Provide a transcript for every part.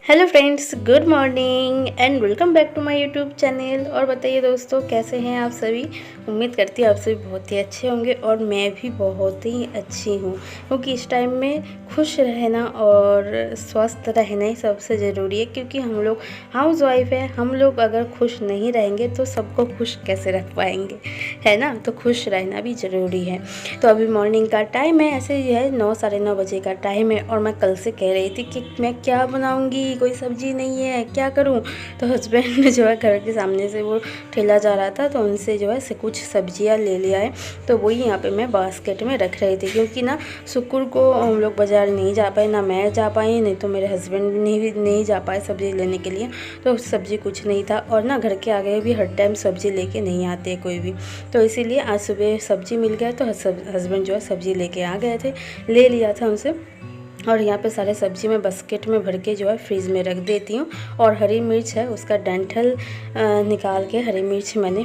Hello friends, good morning and welcome back to my YouTube channel. और बताइए दोस्तों, कैसे हैं आप सभी। उम्मीद करती हूँ आप सभी बहुत ही अच्छे होंगे और मैं भी बहुत ही अच्छी हूँ, क्योंकि इस टाइम में खुश रहना और स्वस्थ रहना ही सबसे ज़रूरी है। क्योंकि हम लोग हाउस वाइफ है, हम लोग अगर खुश नहीं रहेंगे तो सबको खुश कैसे रख पाएंगे, है ना। तो खुश रहना भी ज़रूरी है। तो अभी मॉर्निंग का टाइम है, ऐसे ही है 9 साढ़े 9 बजे का टाइम है। और मैं कल से कह रही थी कि मैं क्या बनाऊंगी, कोई सब्जी नहीं है, क्या करूं। तो हस्बैंड जो है घर के सामने से वो ठेला जा रहा था, तो उनसे जो है से कुछ सब्जियां ले लिया है। तो वही यहाँ पे मैं बास्केट में रख रही थी, क्योंकि ना शुक्र को हम लोग बाज़ार नहीं जा पाए, ना मैं जा पाई, नहीं तो मेरे हस्बैंड भी नहीं जा पाए सब्ज़ी लेने के लिए। तो सब्ज़ी कुछ नहीं था, और ना घर के आगे भी हर टाइम सब्ज़ी लेके नहीं आते कोई भी। तो इसीलिए आज सुबह सब्ज़ी मिल गया, तो हस्बैंड जो है सब्ज़ी लेके आ गए थे, ले लिया था उनसे। और यहाँ पे सारे सब्ज़ी मैं बास्केट में भर के जो है फ्रीज़ में रख देती हूँ। और हरी मिर्च है, उसका डंठल निकाल के हरी मिर्च मैंने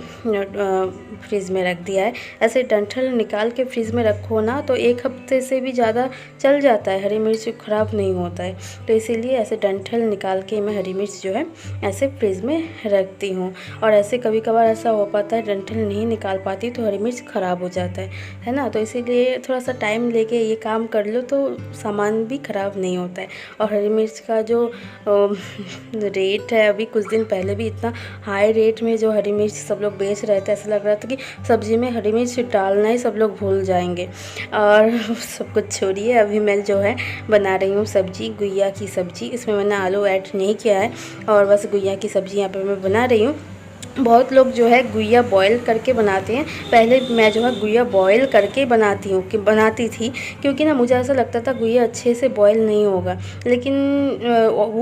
फ्रीज़ में रख दिया है। ऐसे डंठल निकाल के फ्रीज़ में रखो ना तो 1 हफ्ते से भी ज़्यादा चल जाता है, हरी मिर्च ख़राब नहीं होता है। तो इसीलिए ऐसे डंठल निकाल के मैं हरी मिर्च जो है ऐसे फ्रीज़ में रखती हूँ। और ऐसे कभी कभार ऐसा हो पाता है डंठल नहीं निकाल पाती तो हरी मिर्च ख़राब हो जाता है ना। तो इसीलिए थोड़ा सा टाइम लेके ये काम कर लो तो सामान भी ख़राब नहीं होता है। और हरी मिर्च का जो रेट है, अभी कुछ दिन पहले भी इतना हाई रेट में जो हरी मिर्च सब लोग बेच रहे थे, ऐसा लग रहा था कि सब्ज़ी में हरी मिर्च डालना ही सब लोग भूल जाएंगे। और सब कुछ छोड़िए, अभी मैं जो है बना रही हूँ सब्ज़ी, गुइया की सब्ज़ी। इसमें मैंने आलू ऐड नहीं किया है, और बस गुइया की सब्ज़ी यहाँ पर मैं बना रही हूँ। बहुत लोग जो है गुइया बॉयल करके बनाते हैं, पहले मैं जो है गुइया बॉयल करके बनाती थी, क्योंकि ना मुझे ऐसा लगता था गुइया अच्छे से बॉयल नहीं होगा। लेकिन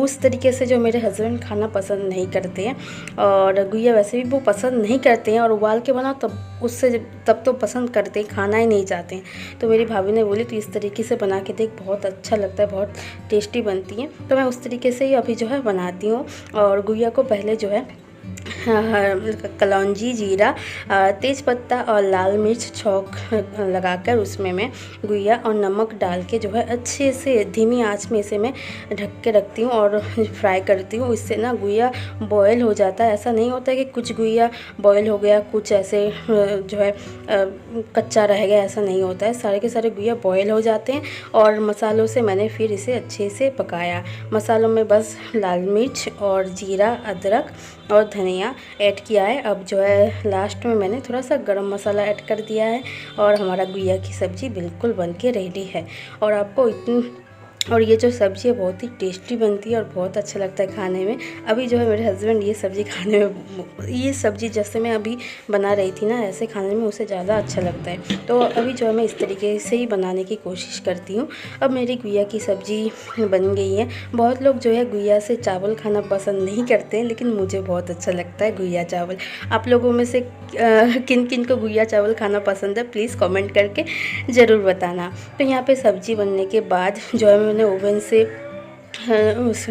उस तरीके से जो मेरे हस्बैंड खाना पसंद नहीं करते हैं, और गुइया वैसे भी वो पसंद नहीं करते हैं, और उबाल के बनाओ तब तो पसंद करते हैं, खाना ही नहीं चाहते हैं। तो मेरी भाभी ने बोली तो इस तरीके से बना के देख, बहुत अच्छा लगता है, बहुत टेस्टी बनती है। तो मैं उस तरीके से ही अभी जो है बनाती हूँ। और गुइया को पहले जो है कलौंजी, जीरा, तेज़पत्ता और लाल मिर्च छौंक लगाकर उसमें मैं गुइया और नमक डाल के जो है अच्छे से धीमी आंच में इसे मैं ढक के रखती हूँ और फ्राई करती हूँ। इससे ना गुइया बॉयल हो जाता है। ऐसा नहीं होता है कि कुछ गुइया बॉयल हो गया, कुछ ऐसे जो है कच्चा रह गया, ऐसा नहीं होता है। सारे के सारे गुइया बॉयल हो जाते हैं। और मसालों से मैंने फिर इसे अच्छे से पकाया। मसालों में बस लाल मिर्च और जीरा, अदरक और धनिया ऐड किया है। अब जो है लास्ट में मैंने थोड़ा सा गरम मसाला ऐड कर दिया है, और हमारा गुइया की सब्ज़ी बिल्कुल बन के रेडी है। और आपको और ये जो सब्ज़ी है बहुत ही टेस्टी बनती है और बहुत अच्छा लगता है खाने में। अभी जो है मेरे हस्बैंड ये सब्ज़ी खाने में, ये सब्ज़ी जैसे मैं अभी बना रही थी ना, ऐसे खाने में उसे ज़्यादा अच्छा लगता है। तो अभी जो है मैं इस तरीके से ही बनाने की कोशिश करती हूँ। अब मेरी गुइया की सब्ज़ी बन गई है। बहुत लोग जो है गुइया से चावल खाना पसंद नहीं करते हैं, लेकिन मुझे बहुत अच्छा लगता है गुइया चावल। आप लोगों में से किन किन को गुइया चावल खाना पसंद है, प्लीज़ कमेंट करके ज़रूर बताना। तो यहाँ पे सब्ज़ी बनने के बाद जो है मैंने ओवन से उस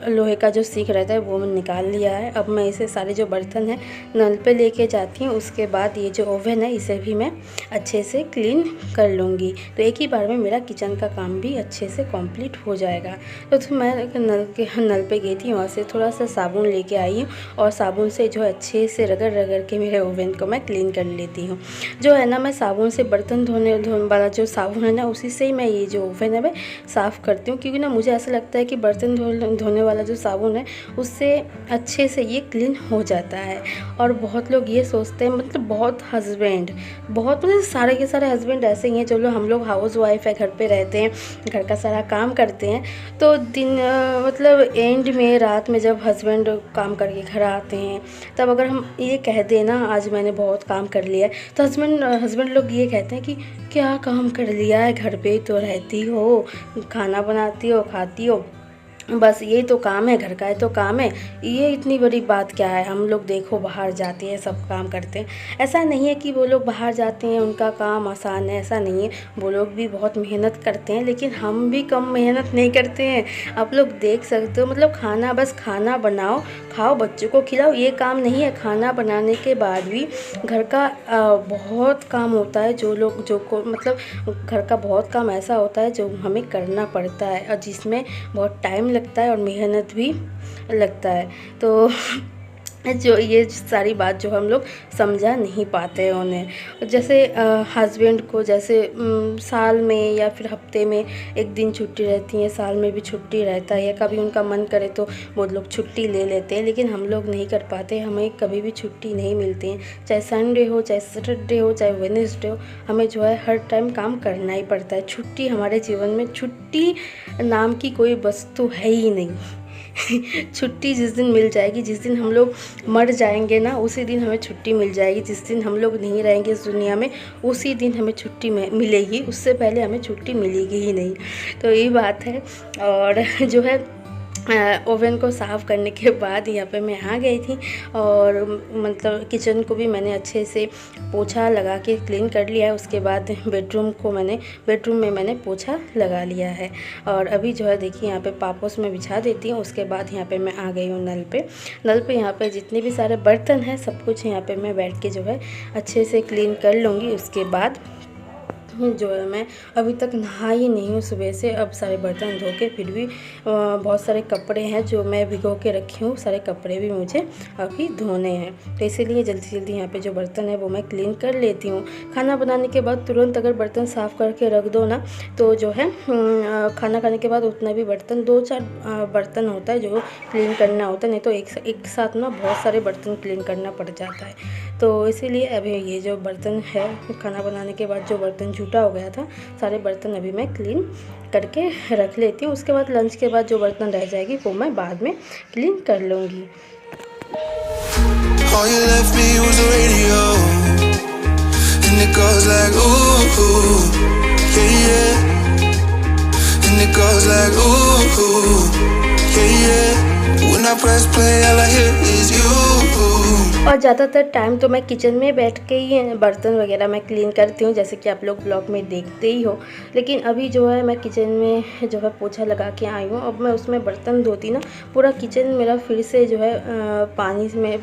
लोहे का जो सीख रहता है वो मैं निकाल लिया है। अब मैं इसे सारे जो बर्तन हैं नल पे लेके जाती हूँ। उसके बाद ये जो ओवन है इसे भी मैं अच्छे से क्लीन कर लूँगी, तो एक ही बार में मेरा किचन का काम भी अच्छे से कंप्लीट हो जाएगा। तो मैं नल पे गई थी, वहाँ से थोड़ा सा साबुन लेके आई हूँ, और साबुन से जो है अच्छे से रगड़ के मेरे ओवन को मैं क्लीन कर लेती हूँ। जो है ना, मैं साबुन से बर्तन धोने वाला जो साबुन है ना, उसी से ही मैं ये जो ओवन है मैं साफ़ करती हूँ। क्योंकि ना मुझे ऐसा लगता है कि बर्तन धोने वाला जो साबुन है उससे अच्छे से ये क्लीन हो जाता है। और बहुत लोग ये सोचते हैं, मतलब बहुत मतलब सारे के सारे हस्बैंड ऐसे ही हैं। जो लोग हम लोग हाउस वाइफ है, घर पे रहते हैं, घर का सारा काम करते हैं, तो दिन मतलब एंड में रात में जब हस्बैंड काम करके घर आते हैं, तब अगर हम ये कह दें ना आज मैंने बहुत काम कर लिया है, तो हस्बैंड लोग ये कहते हैं कि क्या काम कर लिया है, घर पे तो रहती हो, खाना बनाती हो, खाती हो, बस यही तो काम है, घर का है तो काम है, ये इतनी बड़ी बात क्या है। हम लोग देखो बाहर जाते हैं, सब काम करते हैं। ऐसा नहीं है कि वो लोग बाहर जाते हैं उनका काम आसान है, ऐसा नहीं है। वो लोग भी बहुत मेहनत करते हैं, लेकिन हम भी कम मेहनत नहीं करते हैं। आप लोग देख सकते हो, मतलब खाना बनाओ, खाओ, बच्चों को खिलाओ, ये काम नहीं है। खाना बनाने के बाद भी घर का बहुत काम होता है, मतलब घर का बहुत काम ऐसा होता है जो हमें करना पड़ता है, और जिसमें बहुत टाइम लगता है और मेहनत भी लगता है। तो जो ये सारी बात जो हम लोग समझा नहीं पाते हैं उन्हें। जैसे हस्बैंड को जैसे साल में या फिर हफ्ते में एक दिन छुट्टी रहती है, साल में भी छुट्टी रहता है, या कभी उनका मन करे तो वो लोग छुट्टी ले लेते हैं, लेकिन हम लोग नहीं कर पाते। हमें कभी भी छुट्टी नहीं मिलती है, चाहे संडे हो, चाहे सैटरडे हो, चाहे वेडनेसडे हो, हमें जो है हर टाइम काम करना ही पड़ता है। छुट्टी हमारे जीवन में, छुट्टी नाम की कोई वस्तु है ही नहीं। छुट्टी जिस दिन मिल जाएगी, जिस दिन हम लोग मर जाएंगे ना, उसी दिन हमें छुट्टी मिल जाएगी। जिस दिन हम लोग नहीं रहेंगे इस दुनिया में, उसी दिन हमें छुट्टी मिलेगी, उससे पहले हमें छुट्टी मिलेगी ही नहीं। तो यही बात है। और जो है ओवन को साफ़ करने के बाद यहाँ पे मैं आ गई थी, और मतलब किचन को भी मैंने अच्छे से पोछा लगा के क्लीन कर लिया है। उसके बाद बेडरूम में मैंने पोछा लगा लिया है। और अभी जो है देखिए यहाँ पे पापोस में बिछा देती हूँ। उसके बाद यहाँ पे मैं आ गई हूँ नल पे यहाँ पे जितने भी सारे बर्तन हैं सब कुछ यहाँ पे मैं बैठ के जो है अच्छे से क्लीन कर लूँगी। उसके बाद जो है मैं अभी तक नहाई नहीं हूँ सुबह से। अब सारे बर्तन धो के, फिर भी बहुत सारे कपड़े हैं जो मैं भिगो के रखी हूँ, सारे कपड़े भी मुझे अभी धोने हैं। तो इसीलिए जल्दी जल्दी यहाँ पे जो बर्तन है वो मैं क्लीन कर लेती हूँ। खाना बनाने के बाद तुरंत अगर बर्तन साफ़ करके रख दो ना, तो जो है खाना खाने के बाद उतना भी बर्तन, 2-4 बर्तन होता है जो क्लीन करना होता है, नहीं तो एक साथ ना बहुत सारे बर्तन क्लीन करना पड़ जाता है। तो इसीलिए अभी ये जो बर्तन है, खाना बनाने के बाद जो बर्तन झूठा हो गया था, सारे बर्तन अभी मैं क्लीन करके रख लेती हूँ। उसके बाद लंच के बाद जो बर्तन रह जाएगी वो मैं बाद में क्लीन कर लूँगी। और ज़्यादातर टाइम तो मैं किचन में बैठ के ही बर्तन वगैरह मैं क्लीन करती हूँ, जैसे कि आप लोग ब्लॉग में देखते ही हो। लेकिन अभी जो है मैं किचन में जो है पोछा लगा के आई हूँ। अब मैं उसमें बर्तन धोती ना, पूरा किचन मेरा फिर से जो है पानी में,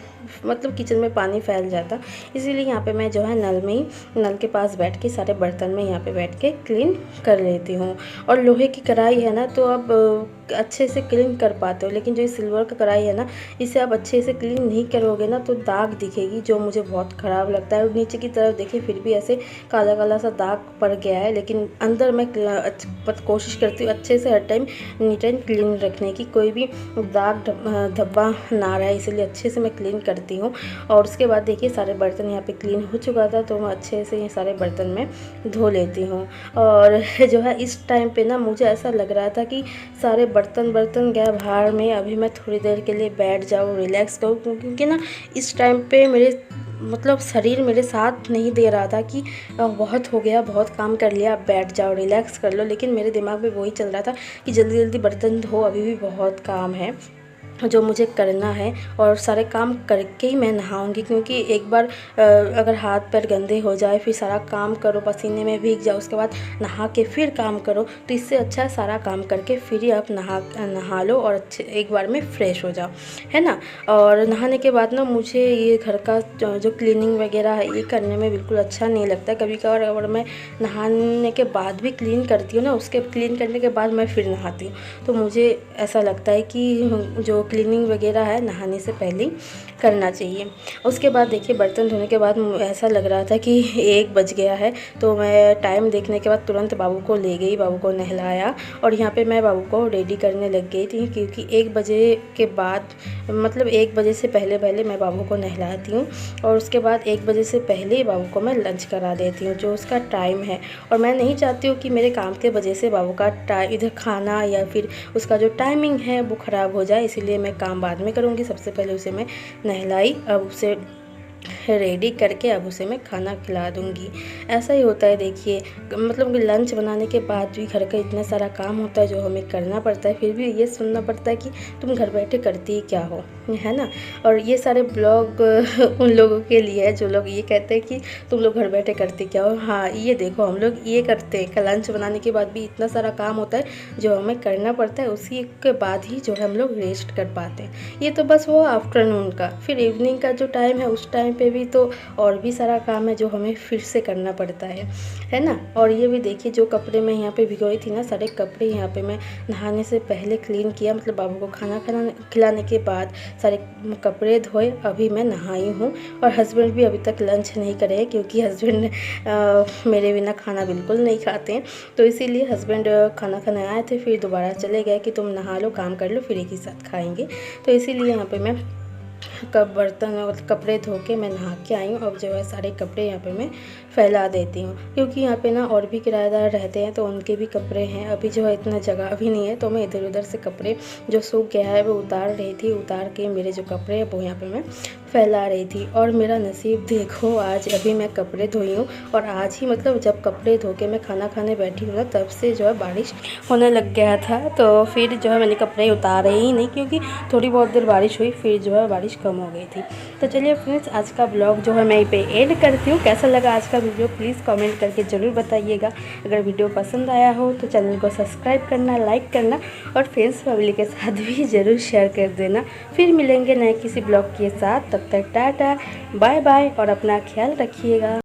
मतलब किचन में पानी फैल जाता। इसीलिए यहाँ पे मैं जो है नल के पास बैठ के सारे बर्तन में यहाँ पे बैठ के क्लीन कर लेती हूँ। और लोहे की कढ़ाई है ना, तो अब अच्छे से क्लीन कर पाते हो, लेकिन जो सिल्वर का कढ़ाई है ना, इसे आप अच्छे से क्लीन नहीं करोगे ना तो दाग दिखेगी, जो मुझे बहुत ख़राब लगता है। और नीचे की तरफ देखिए फिर भी ऐसे काला काला सा दाग पड़ गया है, लेकिन अंदर मैं कोशिश करती हूँ अच्छे से हर टाइम नीट एंड क्लीन रखने की, कोई भी दाग धब्बा ना रहे, इसलिए अच्छे से मैं क्लीन करती हूँ। और उसके बाद देखिए सारे बर्तन यहाँ पे क्लीन हो चुका था, तो मैं अच्छे से ये सारे बर्तन में धो लेती हूँ। और जो है इस टाइम पे ना मुझे ऐसा लग रहा था कि सारे बर्तन गए बाहर में, अभी मैं थोड़ी देर के लिए बैठ जाऊँ, रिलैक्स करूँ, क्योंकि ना इस टाइम पे मेरे मतलब शरीर मेरे साथ नहीं दे रहा था कि बहुत हो गया, बहुत काम कर लिया, अब बैठ जाओ, रिलैक्स कर लो। लेकिन मेरे दिमाग में वही चल रहा था कि जल्दी जल्दी बर्तन धो, अभी भी बहुत काम है जो मुझे करना है, और सारे काम करके ही मैं नहाऊंगी। क्योंकि एक बार अगर हाथ पैर गंदे हो जाए, फिर सारा काम करो, पसीने में भीग जाओ, उसके बाद नहा के फिर काम करो, तो इससे अच्छा है सारा काम करके फिर ही आप नहा लो और अच्छे एक बार में फ़्रेश हो जाओ, है ना। और नहाने के बाद ना मुझे ये घर का जो क्लीनिंग वगैरह है ये करने में बिल्कुल अच्छा नहीं लगता। कभी कभार अगर मैं नहाने के बाद भी क्लीन करती हूँ ना, उसके क्लीन करने के बाद मैं फिर नहाती हूँ, तो मुझे ऐसा लगता है कि जो क्लीनिंग वगैरह है नहाने से पहले ही करना चाहिए। उसके बाद देखिए बर्तन धोने के बाद ऐसा लग रहा था कि 1 बज गया है, तो मैं टाइम देखने के बाद तुरंत बाबू को ले गई, बाबू को नहलाया, और यहाँ पे मैं बाबू को रेडी करने लग गई थी। क्योंकि 1 बजे के बाद, मतलब 1 बजे से पहले मैं बाबू को नहलाती हूँ, और उसके बाद 1 बजे से पहले ही बाबू को मैं लंच करा देती हूँ, जो उसका टाइम है। और मैं नहीं चाहती हूँ कि मेरे काम के वजह से बाबू का इधर खाना या फिर उसका जो टाइमिंग है वो ख़राब हो जाए, इसीलिए मैं काम बाद में करूँगी। सबसे पहले उसे मैं नहलाई, अब उसे रेडी करके अब उसे मैं खाना खिला दूँगी। ऐसा ही होता है देखिए, मतलब लंच बनाने के बाद भी घर का इतना सारा काम होता है जो हमें करना पड़ता है, फिर भी ये सुनना पड़ता है कि तुम घर बैठे करती ही क्या हो, है ना। और ये सारे ब्लॉग उन लोगों के लिए है जो लोग ये कहते हैं कि तुम लोग घर बैठे करते क्या हो। हाँ, ये देखो हम लोग ये करते हैं, लंच बनाने के बाद भी इतना सारा काम होता है जो हमें करना पड़ता है, उसी के बाद ही जो है हम लोग रेस्ट कर पाते हैं। ये तो बस वो आफ्टरनून का, फिर इवनिंग का जो टाइम है उस टाइम पे भी भी तो और भी सारा काम है जो हमें फिर से करना पड़ता है ना। और ये भी देखिए जो कपड़े मैं यहाँ पे भिगोई थी ना, सारे कपड़े यहाँ पे मैं नहाने से पहले क्लीन किया, मतलब बाबू को खाना खिलाने के बाद सारे कपड़े धोए, अभी मैं नहाई हूँ। और हस्बैंड भी अभी तक लंच नहीं करे हैं क्योंकि हस्बैंड मेरे बिना खाना बिल्कुल नहीं खाते हैं, तो इसीलिए हस्बैंड खाना खाने आए थे, फिर दोबारा चले गए कि तुम नहा लो, काम कर लो, फिर एक ही साथ खाएंगे। तो इसीलिए यहाँ पे मैं बर्तन और कपड़े धो के मैं नहा के आई हूँ। अब जो है सारे कपड़े यहाँ पे मैं फैला देती हूँ, क्योंकि यहाँ पे ना और भी किराएदार रहते हैं तो उनके भी कपड़े हैं। अभी जो है इतना जगह भी नहीं है, तो मैं इधर उधर से कपड़े जो सूख गया है वो उतार रही थी, उतार के मेरे जो कपड़े हैं वो यहाँ पे मैं फैला रही थी। और मेरा नसीब देखो, आज अभी मैं कपड़े धोई हूँ और आज ही मतलब जब कपड़े धो के मैं खाना खाने बैठी हूँ ना, तब से जो है बारिश होने लग गया था। तो फिर जो है मैंने कपड़े उतारे ही नहीं, क्योंकि थोड़ी बहुत देर बारिश हुई, फिर जो है बारिश कम हो गई थी। तो चलिए फ्रेंड्स, आज का ब्लॉग जो है मैं यहीं पे एंड करती हूँ। कैसा लगा आज का वीडियो प्लीज़ कमेंट करके ज़रूर बताइएगा। अगर वीडियो पसंद आया हो तो चैनल को सब्सक्राइब करना, लाइक करना और फ्रेंड्स फैमिली के साथ भी ज़रूर शेयर कर देना। फिर मिलेंगे नए किसी ब्लॉग के साथ, तब तक टाटा बाय बाय और अपना ख्याल रखिएगा।